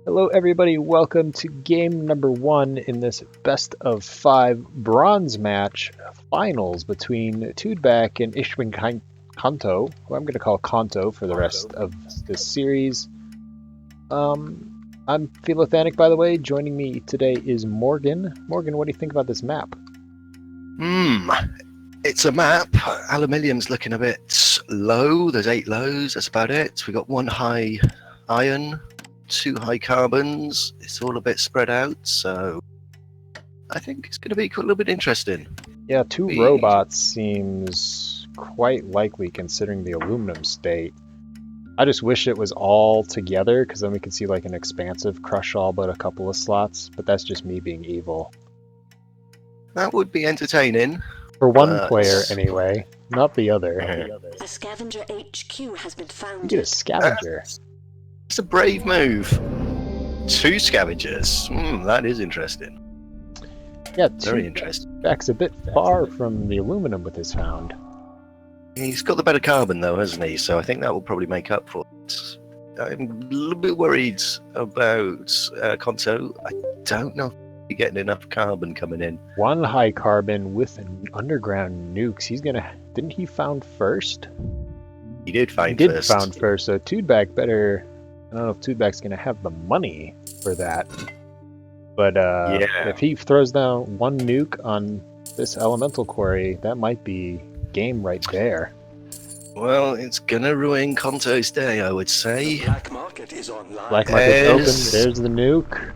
Hello everybody, welcome to game number 1 in this best of 5 bronze match finals between Twodback and ichbineinkonto, who I'm going to call Konto for the rest of this series. I'm Philothanic, by the way. Joining me today is Morgan. Morgan, what do you think about this map? It's a map. Aluminium's looking a bit low. There's 8 lows, that's about it. We got 1 high iron, 2 high carbons. It's all a bit spread out, so I think it's going to be a little bit interesting. Yeah, 2 robots seems quite likely considering the aluminum state. I just wish it was all together, because then we could see like an expansive crush all but a couple of slots, but that's just me being evil. That would be entertaining. For one player, anyway, not the other. A scavenger HQ has been found. You get a scavenger. It's a brave move. 2 scavengers. That is interesting. Yeah, very interesting. Back's a bit far from the aluminum with his found. He's got the better carbon though, hasn't he? So I think that will probably make up for it. I'm a little bit worried about Konto. I don't know if he's getting enough carbon coming in. 1 high carbon with an underground nukes. He's gonna... Didn't he found first? He did find first. He first. did found first, so Twodback better... I don't know if Twodback's gonna have the money for that. But yeah. If he throws down 1 nuke on this elemental quarry, that might be game right there. Well, it's gonna ruin Konto's day, I would say. The black market is online. Black market's open. There's the nuke.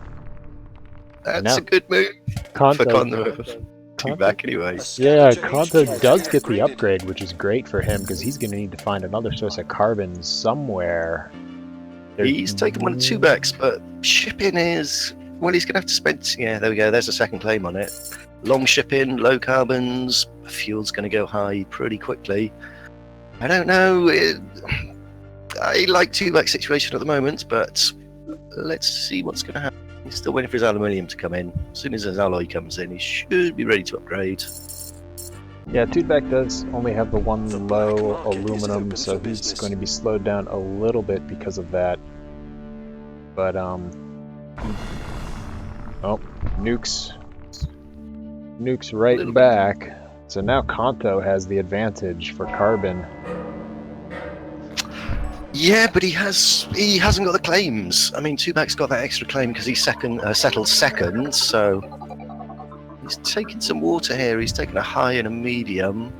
That's a good move for Konto. Twodback anyway. Yeah, Konto does get the upgrade, which is great for him because he's gonna need to find another source of carbon somewhere. He's taken 1 of Twodback's, but shipping is... Well, he's gonna have to spend... Yeah, there we go. There's a second claim on it. Long shipping, low carbons. Fuel's going to go high pretty quickly. I don't know. I like Twodback's situation at the moment, but let's see what's going to happen. He's still waiting for his aluminium to come in. As soon as his alloy comes in, he should be ready to upgrade. Yeah, Twodback does only have the 1 low aluminum, so he's going to be slowed down a little bit because of that. But, oh, nukes right back. So now Konto has the advantage for carbon. Yeah, but he hasn't got the claims. I mean, Twodback's got that extra claim because he settled second, so he's taking some water here. He's taken a high and a medium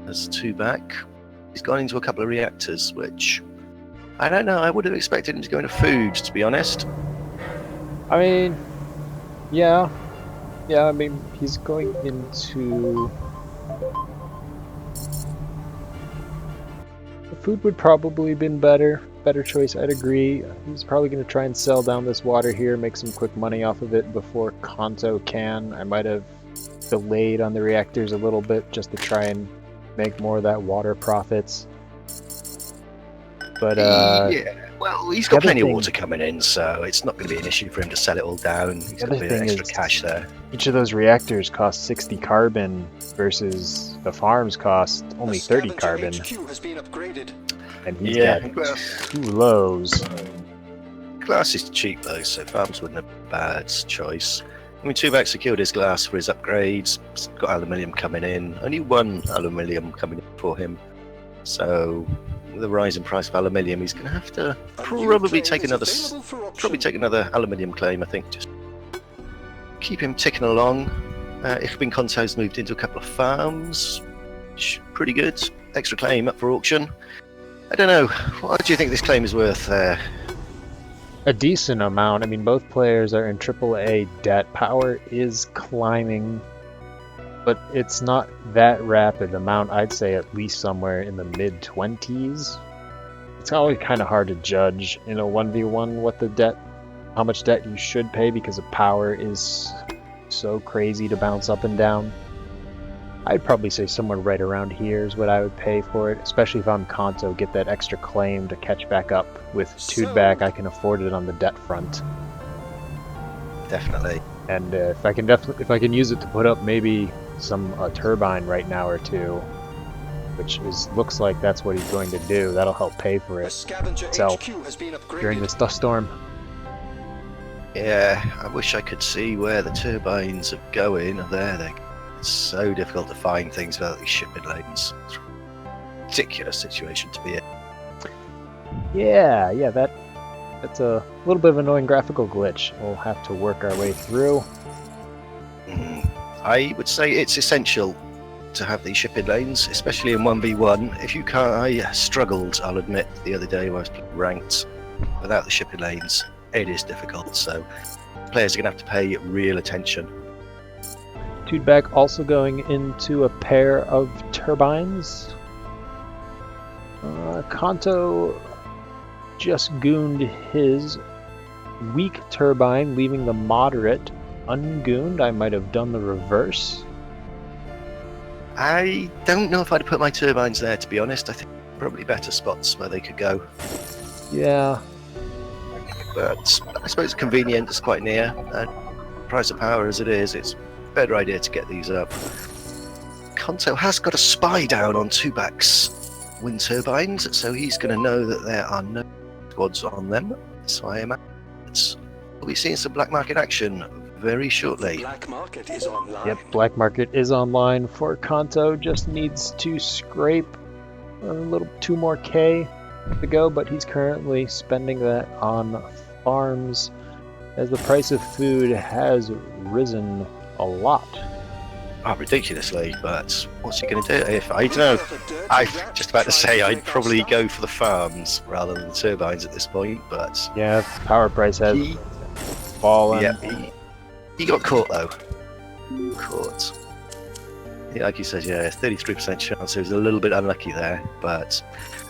as Twodback. He's gone into a couple of reactors, which I don't know. I would have expected him to go into food, to be honest. I mean, yeah. I mean, he's going into... The food would probably been better choice, I'd agree. He's probably going to try and sell down this water here, make some quick money off of it before Konto can. I might have delayed on the reactors a little bit just to try and make more of that water profits. But, yeah. Well, he's got plenty of water coming in, so it's not going to be an issue for him to sell it all down. He's got a bit of extra cash there. Each of those reactors costs 60 carbon versus the farms cost only 30 carbon. And he's got 2 lows. Glass is cheap though, so farms wouldn't have been a bad choice. I mean, Twodback secured his glass for his upgrades. He's got aluminium coming in. Only 1 aluminium coming in for him. So... with the rise in price of aluminium, he's going to have to probably take another aluminium claim, I think. Just keep him ticking along. ichbineinkonto's moved into a couple of farms. Pretty good. Extra claim up for auction. I don't know. What do you think this claim is worth there? A decent amount. I mean, both players are in AAA debt. Power is climbing, but it's not that rapid amount. I'd say at least somewhere in the mid-20s. It's always kind of hard to judge in a 1v1 how much debt you should pay because the power is so crazy to bounce up and down. I'd probably say somewhere right around here is what I would pay for it, especially if I'm Konto, get that extra claim to catch back up with Twodback. I can afford it on the debt front. Definitely. And if I can use it to put up maybe some turbine right now or 2, which looks like that's what he's going to do. That'll help pay for it itself during this dust storm. Yeah, I wish I could see where the turbines are going. It's so difficult to find things without these shipping lanes. It's a ridiculous situation to be in. Yeah, that's a little bit of an annoying graphical glitch. We'll have to work our way through. I would say it's essential to have these shipping lanes, especially in 1v1. If you can't, I struggled, I'll admit, the other day when I was ranked without the shipping lanes. It is difficult, so players are going to have to pay real attention. Twodback also going into a pair of turbines. Kanto just gooned his weak turbine, leaving the moderate ungooned. I might have done the reverse. I don't know if I'd put my turbines there, to be honest. I think probably better spots where they could go. Yeah. But I suppose convenient is quite near, and price of power as it is, it's a better idea to get these up. Kanto has got a spy down on Twodback's wind turbines, so he's going to know that there are no squads on them. So I imagine we'll be seeing some black market action very shortly. Black market is online. Yep, black market is online for Kanto. Just needs to scrape a little 2 more K to go, but he's currently spending that on farms as the price of food has risen a lot. Oh, ridiculously, but what's he going to do? If I don't know, I'm just about to say I'd probably go for the farms rather than the turbines at this point, but Yeah, power price has he, fallen. yeah, he got caught though. Caught. Yeah, like you said, yeah, 33% chance. He was a little bit unlucky there, but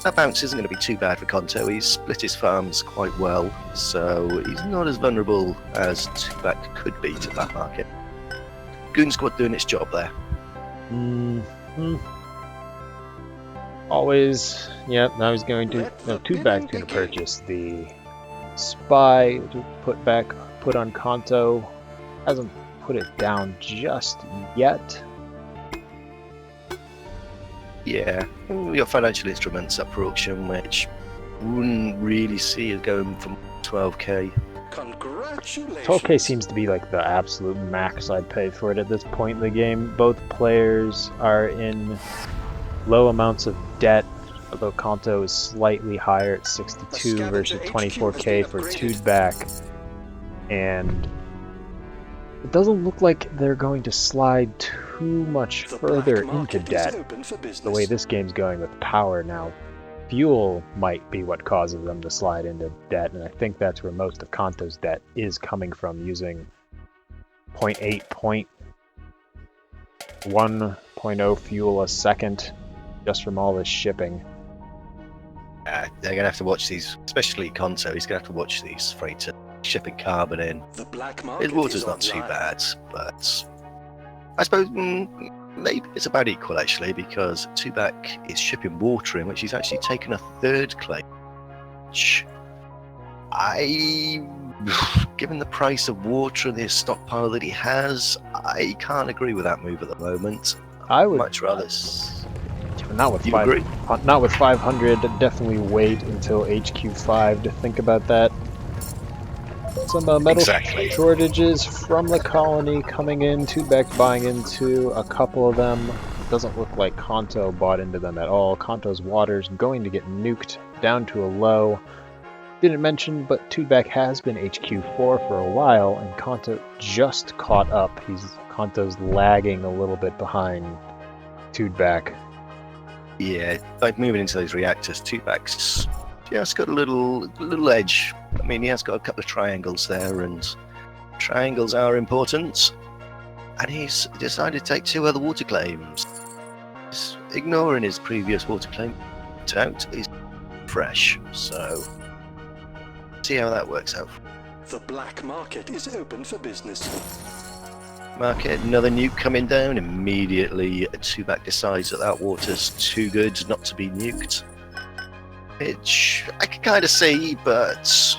that bounce isn't going to be too bad for Kanto. He's split his farms quite well, so he's not as vulnerable as Twodback could be to that market. Goon Squad doing its job there. Always, yeah, now he's going to, no, Twodback's going to purchase the spy to put on Kanto. Hasn't put it down just yet. Yeah, we got financial instruments up for auction, which wouldn't really see it going from 12k. Congratulations. 12k seems to be like the absolute max I'd pay for it at this point in the game. Both players are in low amounts of debt, although Kanto is slightly higher at 62 versus 24k for Twodback. And it doesn't look like they're going to slide too much further into debt the way this game's going with power now. Fuel might be what causes them to slide into debt, and I think that's where most of Kanto's debt is coming from, using 0.8, 1.0 fuel a second just from all this shipping. They're going to have to watch these, especially Kanto. He's going to have to watch these freighters shipping carbon in. The black market His water's is not too online. bad, but I suppose maybe it's about equal actually, because Twodback is shipping water in, which he's actually taken a third claim. Which given the price of water and the stockpile that he has, I can't agree with that move at the moment. I would Much rather. not with You agree? not with 500. Definitely wait until HQ5 to think about that. Some metal Exactly. shortages from the colony coming in. Twodback buying into a couple of them. Doesn't look like Kanto bought into them at all. Kanto's water's going to get nuked down to a low. Didn't mention, but Twodback has been HQ4 for a while, and Kanto just caught up. Kanto's lagging a little bit behind Twodback. Yeah, like moving into those reactors, Twodback's just got a little edge. I mean, he has got a couple of triangles there, and triangles are important. And he's decided to take 2 other water claims. He's ignoring his previous water claim out. He's fresh, so see how that works out. The black market is open for business. Market, another nuke coming down. Immediately, Twodback decides that water's too good not to be nuked. Which I can kind of see, but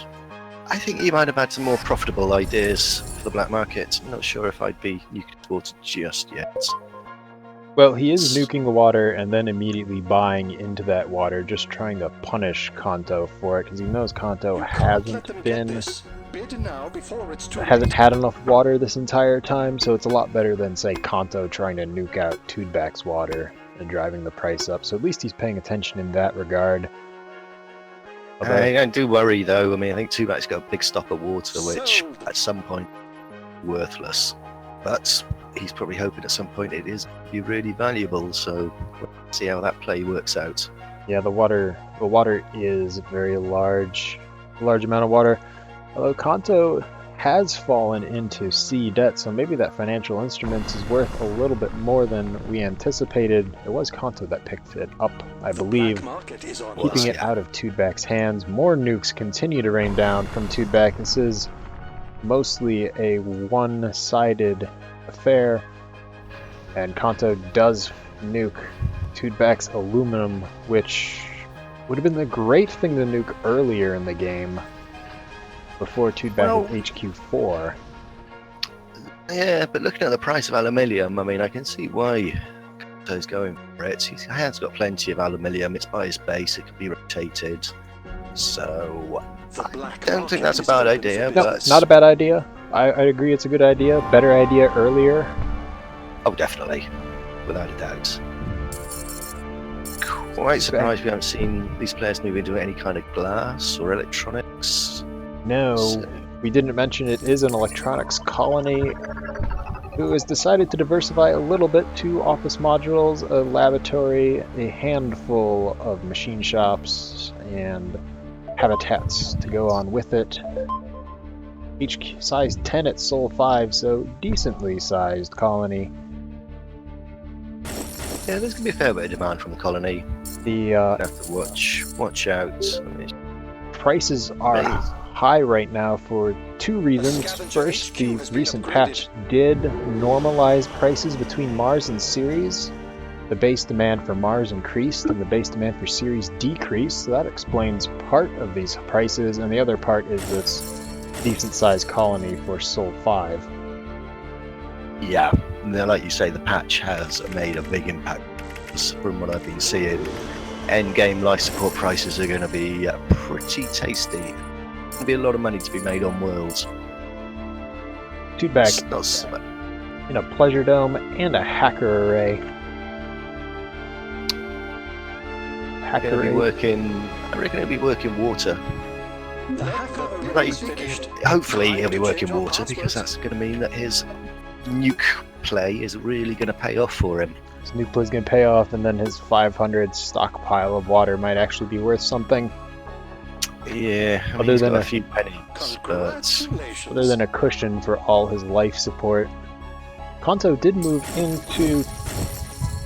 I think he might have had some more profitable ideas for the black market. I'm not sure if I'd be nuking water just yet. Well, he is nuking the water and then immediately buying into that water, just trying to punish Kanto for it, because he knows Kanto You can't let them hasn't get been this. Bid now before it's too hasn't late. had enough water this entire time, so it's a lot better than, say, Kanto trying to nuke out Twodback's water and driving the price up. So at least he's paying attention in that regard. I do worry though. I mean, I think Twodback's got a big stock of water, which Sold. at some point worthless. But he's probably hoping at some point it is be really valuable. So we'll see how that play works out. Yeah, the water is very large amount of water. Although Kanto has fallen into C debt, so maybe that financial instrument is worth a little bit more than we anticipated. It was Kanto that picked it up, I believe, Black market is on keeping it yeah. out of Twodback's hands. More nukes continue to rain down from Twodback. This is mostly a one-sided affair, and Kanto does nuke Twodback's aluminum, which would have been the great thing to nuke earlier in the game, before Twodback with HQ4. Yeah, but looking at the price of aluminium, I mean, I can see why Kanto's going for it. He has got plenty of aluminium. It's by his base. It can be rotated. So The I black don't market think that's a is bad open idea, for No, but business. not a bad idea. I agree it's a good idea. Better idea earlier. oh, definitely, without a doubt. Quite surprised we haven't seen these players move into any kind of glass or electronics. No, So- we didn't mention it is an electronics colony who has decided to diversify a little bit to office modules, a laboratory, a handful of machine shops, and habitats to go on with it. Each size 10 at Sol 5, so decently sized colony. Yeah, there's going to be a fair bit of demand from the colony. The Have to watch out. I mean, prices are Right. high right now for two reasons. Scavenger First, HQ the has been recent upgraded. patch did normalize prices between Mars and Ceres. The base demand for Mars increased and the base demand for Ceres decreased, so that explains part of these prices, and the other part is this decent sized colony for Sol 5. yeah, and then, like you say, the patch has made a big impact. From what I've been seeing, end-game life support prices are going to be pretty tasty. There'll be a lot of money to be made on worlds. Twodback It's not so much. in a pleasure dome and a hacker array. Hacker Going to be array. working. I reckon it'll be working water. The hacker array Right. is finished. Hopefully, Time he'll be to working change our water because passwords. that's going to mean that his nuke play is really going to pay off for him. His nuke play's gonna pay off, and then his 500 stockpile of water might actually be worth something, Yeah, I mean, Other he's than got a- a few pennies, but Congratulations. other than a cushion for all his life support. Kanto did move into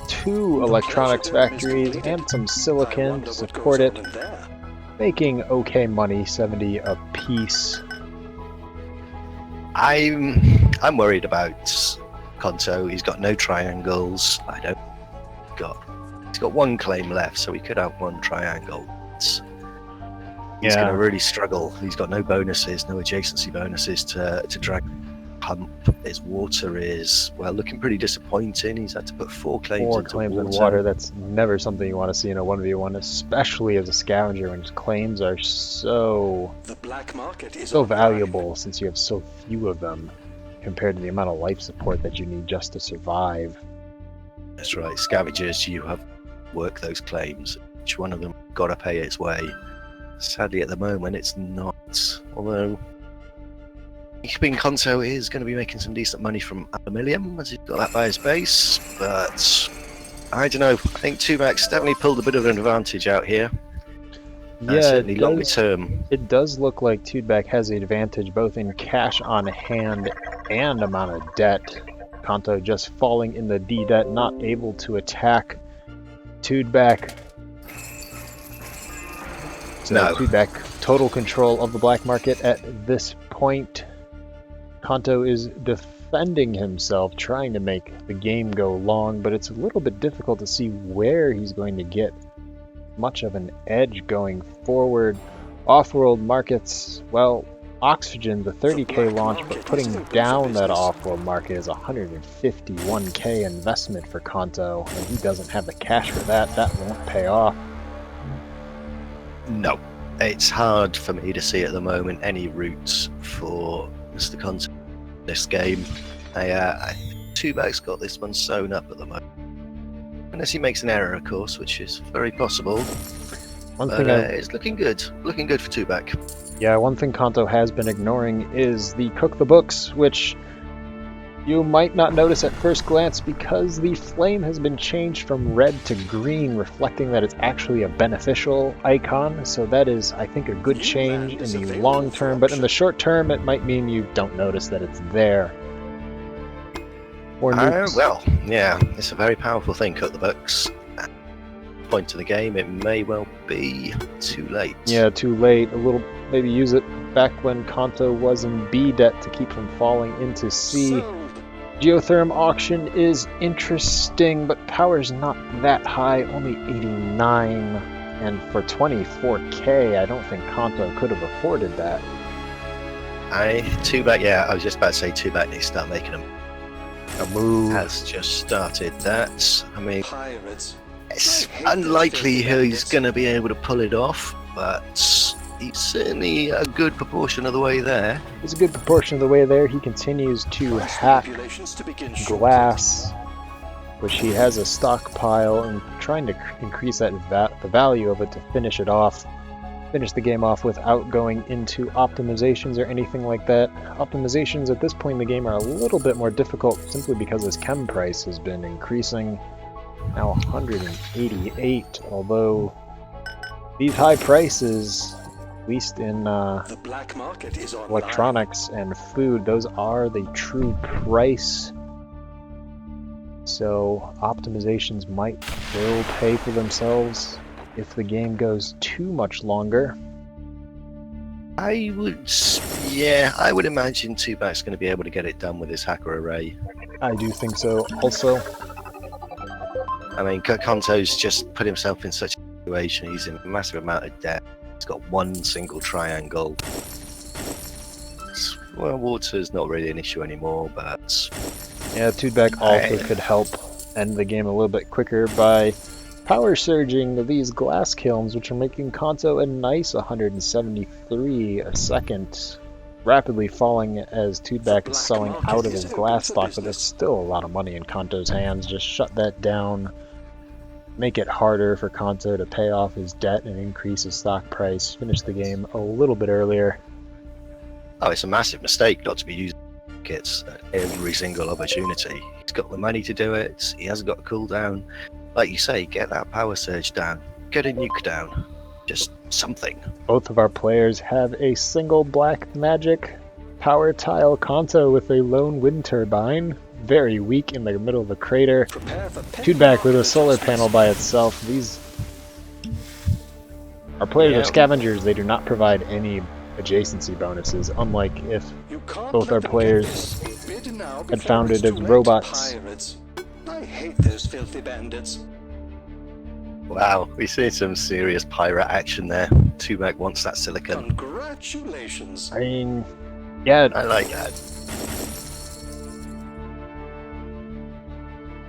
two electronics factories and some silicon to support it, making okay money, 70 a piece. I'm worried about Kanto. He's got no triangles. He's got one claim left, so he could have one triangle. He's Yeah. going to really struggle. He's got no bonuses, no adjacency bonuses to drag pump. His water is looking pretty disappointing. He's had to put 4 claims 4 into claims in water, that's never something you want to see in a 1v1, especially as a scavenger when his claims are so The black market is so on valuable since you have so few of them compared to the amount of life support that you need just to survive. That's right. Scavengers, you have work those claims. Each one of them got to pay its way. Sadly, at the moment, it's not. Although, Kanto is going to be making some decent money from aluminium, as he's got that by his base. But I don't know. I think Twodback's definitely pulled a bit of an advantage out here. Yeah, Certainly longer term. it does look like Twodback has the advantage both in cash on hand and amount of debt. Kanto just falling in the D debt, not able to attack Twodback. So No. Twodback, total control of the black market at this point. Kanto is defending himself, trying to make the game go long, but it's a little bit difficult to see where he's going to get much of an edge going forward. Offworld markets, well, Oxygen, the 30k launch, but putting down that Offworld market is 151k investment for Kanto, and he doesn't have the cash for that. That won't pay off. No. It's hard for me to see at the moment any routes for Mr. Conte in this game. Twodback's got this one sewn up at the moment. Unless he makes an error, of course, which is very possible. One But thing it's looking good. Looking good for Twodback. Yeah, one thing Kanto has been ignoring is the cook the books, which you might not notice at first glance because the flame has been changed from red to green, reflecting that it's actually a beneficial icon. So that is, I think, a good change in the long term, but in the short term, it might mean you don't notice that it's there. Or nukes. Well, yeah, it's a very powerful thing, cook the books. At this point in the game, it may well be too late. Yeah, too late. Maybe use it back when Kanto was in B debt to keep from falling into C. Sold. Geotherm auction is interesting, but power's not that high, only 89. And for 24k, I don't think Kanto could have afforded that. Twodback, yeah, I was just about to say Twodback needs to start making a move. Has just started that. I mean, Pirates. it's I hate those unlikely filthy he's going to be able to pull it off, but he's certainly a good proportion of the way there. It's a good proportion of the way there. He continues to Price hack manipulations to begin shortly. glass, which he has a stockpile, and trying to increase that the value of it to finish the game off without going into optimizations or anything like that. Optimizations at this point in the game are a little bit more difficult simply because his chem price has been increasing. Now 188, although these high prices, at least in The black market is on. electronics and food, those are the true price. So optimizations might still pay for themselves if the game goes too much longer. I would imagine Twodback's going to be able to get it done with his hacker array. I do think so also. I mean, Kanto's just put himself in such a situation. He's in a massive amount of debt. He's got one single triangle. Well, water's not really an issue anymore, but Yeah, Twodback also could help end the game a little bit quicker by power surging these glass kilns, which are making Kanto a nice 173 a second, rapidly falling as Twodback is selling out of his glass stock, but there's still a lot of money in Kanto's hands. Just shut that down, make it harder for Kanto to pay off his debt and increase his stock price, finish the game a little bit earlier. oh, it's a massive mistake not to be using kits at every single opportunity. He's got the money to do it. He hasn't got a cooldown. Like you say, get that power surge down. Get a nuke down. Just something. Both of our players have a single black magic power tile Kanto with a lone wind turbine. Very weak in the middle of the crater. Prepare for Twodback with a solar panel by itself. These our players are scavengers. They do not provide any adjacency bonuses, unlike if You can't both let our them players get this. Bid now had before founded it's as too late. robots. Pirates. I hate those filthy bandits. Wow, we see some serious pirate action there. Twodback wants that silicon. Congratulations. I mean, yeah, I like that.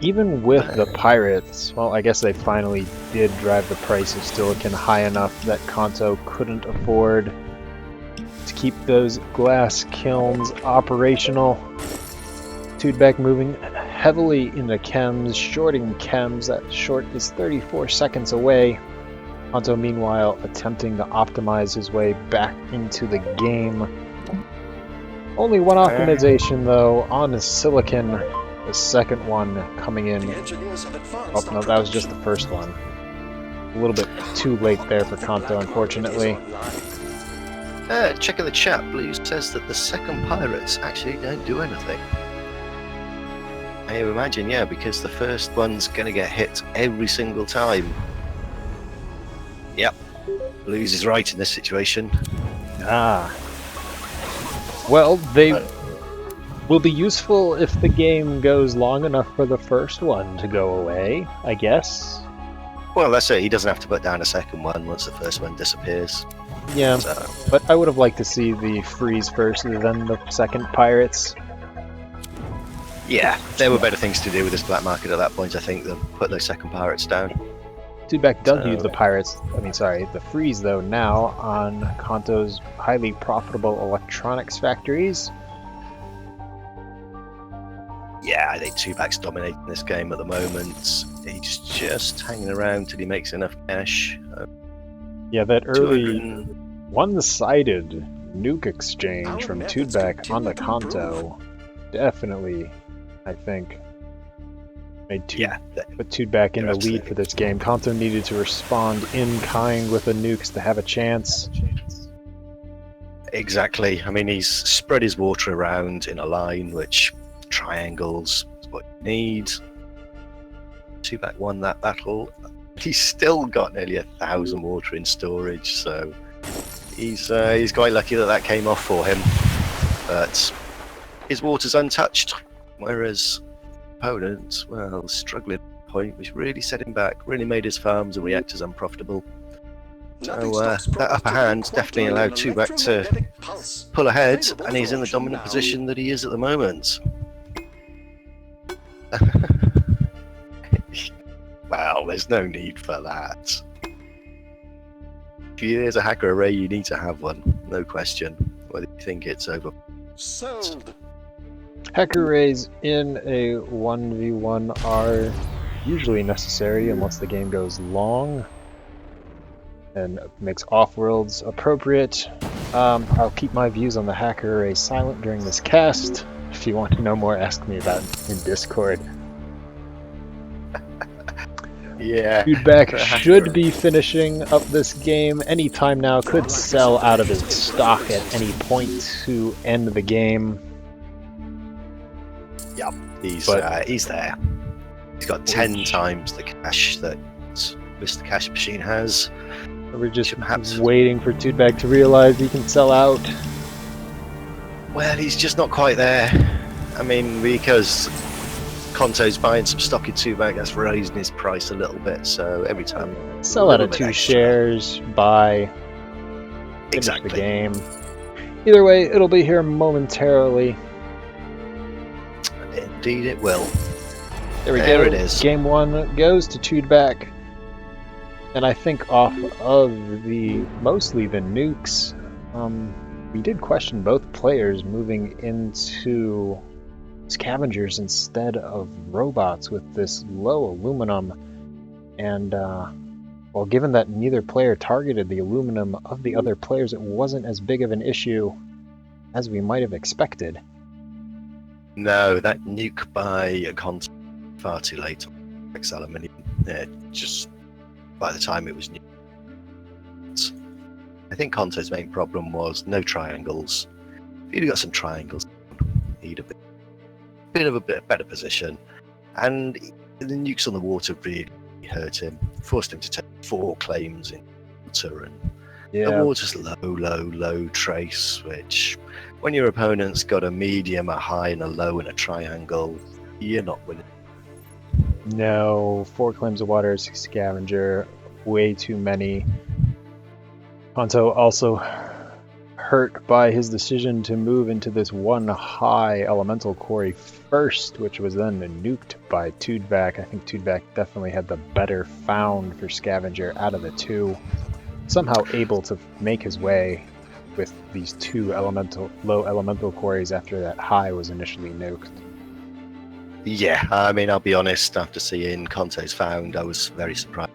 even with the pirates, well, I guess they finally did drive the price of silicon high enough that Kanto couldn't afford to keep those glass kilns operational. Twodback moving heavily into chems, shorting chems. That short is 34 seconds away. Kanto, meanwhile, attempting to optimize his way back into the game. Only one optimization, though, on his silicon. The second one coming in. The engineers have advanced Oh, no, our that was just the production. first one. A little bit too late there for Kanto, unfortunately. Check in the chat. Blue says that the second pirates actually don't do anything. I imagine, yeah, because the first one's going to get hit every single time. Yep. Blues is right in this situation. Ah. Well, they will be useful if the game goes long enough for the first one to go away, I guess. Well, that's it. He doesn't have to put down a second one once the first one disappears. Yeah, So, but I would have liked to see the freeze first, then the second pirates. yeah, there were better things to do with this black market at that point, I think, than put those second pirates down. Twodback does So- use the freeze though now on Kanto's highly profitable electronics factories. Yeah, I think Twodback's dominating this game at the moment. He's just hanging around till he makes enough cash. Yeah, that early 200 one-sided nuke exchange Our from methods Twodback on the continue to Kanto definitely, I think, made Yeah, put Twodback in you're the lead absolutely for this game. Kanto needed to respond in kind with the nukes to have a chance. exactly. I mean, he's spread his water around in a line, which triangles is what you need. Twodback won that battle. He's still got nearly 1,000 water in storage, so he's quite lucky that came off for him. But his water's untouched, whereas opponents, well, struggling at the point, which really set him back, really made his farms and reactors unprofitable. Nothing So stops that progress upper to hand's quantum definitely an allowed Twodback to electromagnetic pulse. pull ahead, Available and he's for in the auction dominant now. position that he is at the moment. Well, there's no need for that. If there's a hacker array, you need to have one, no question. Whether you think it's over. Sold. Hacker rays in a 1v1 are usually necessary unless the game goes long and makes Offworlds appropriate. I'll keep my views on the hacker array silent during this cast. If you want to know more, ask me about it in Discord. Yeah. Twodback should be finishing up this game anytime now, could sell out of his stock at any point to end the game. He's But- he's there. He's got 10 times the cash that Mr. Cash Machine has. We're just Perhaps- waiting for Twodback to realize he can sell out. Well, he's just not quite there. I mean, because Conto's buying some stock in Twodback, that's raising his price a little bit. So every time, Sell out little of bit 2 extra. shares, buy, finish exactly. the game. Either way, it'll be here momentarily. Indeed, it will. There we There go. it is. Game 1 goes to Twodback. And I think off of mostly the nukes, we did question both players moving into scavengers instead of robots with this low aluminum. And well, given that neither player targeted the aluminum of the other players, it wasn't as big of an issue as we might have expected. No, that nuke by Conto far too late. X aluminium. Yeah, just by the time it was nuked. I think Conto's main problem was no triangles. If he'd have got some triangles, he'd have been in a bit better position. And the nukes on the water really hurt him, forced him to take 4 claims in water, and the water's low trace, which when your opponent's got a medium, a high, and a low in a triangle, you're not winning. No, 4 claims of water, 6 scavenger, way too many. Kanto also hurt by his decision to move into this one high elemental quarry first, which was then nuked by Twodback. I think Twodback definitely had the better found for scavenger out of the 2. Somehow able to make his way with these 2 low elemental quarries after that high was initially nuked. Yeah, I mean, I'll be honest, after seeing Conto's found, I was very surprised.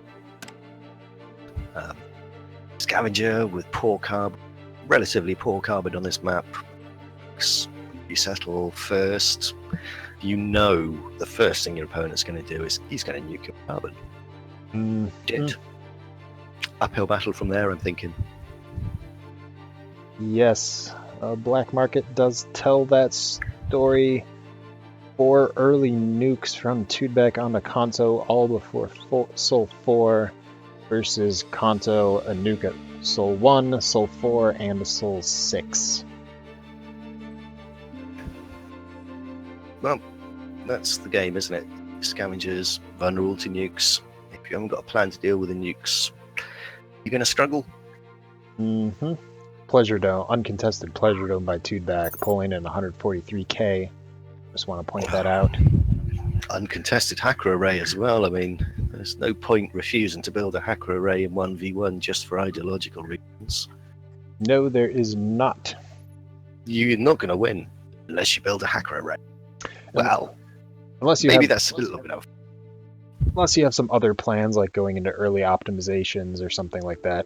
Scavenger with poor carbon, relatively poor carbon on this map. You settle first, you know the first thing your opponent's going to do is he's going to nuke your carbon. Did. Uphill battle from there, I'm thinking. Yes, Black Market does tell that story. 4 early nukes from Twodback onto Kanto, all before Sol 4 versus Kanto, a nuke at Sol 1, Sol 4, and Sol 6. Well, that's the game, isn't it? Scavengers, vulnerable to nukes. If you haven't got a plan to deal with the nukes, you're going to struggle. Mm-hmm. Pleasure Dome, uncontested Pleasure Dome by Twodback, pulling in 143k. Just want to point that out. Uncontested hacker array as well. I mean, There's no point refusing to build a hacker array in 1v1 just for ideological reasons. No, there is not. You're not going to win unless you build a hacker array. Well, Unless you maybe have, that's a little bit of... unless you have some other plans like going into early optimizations or something like that.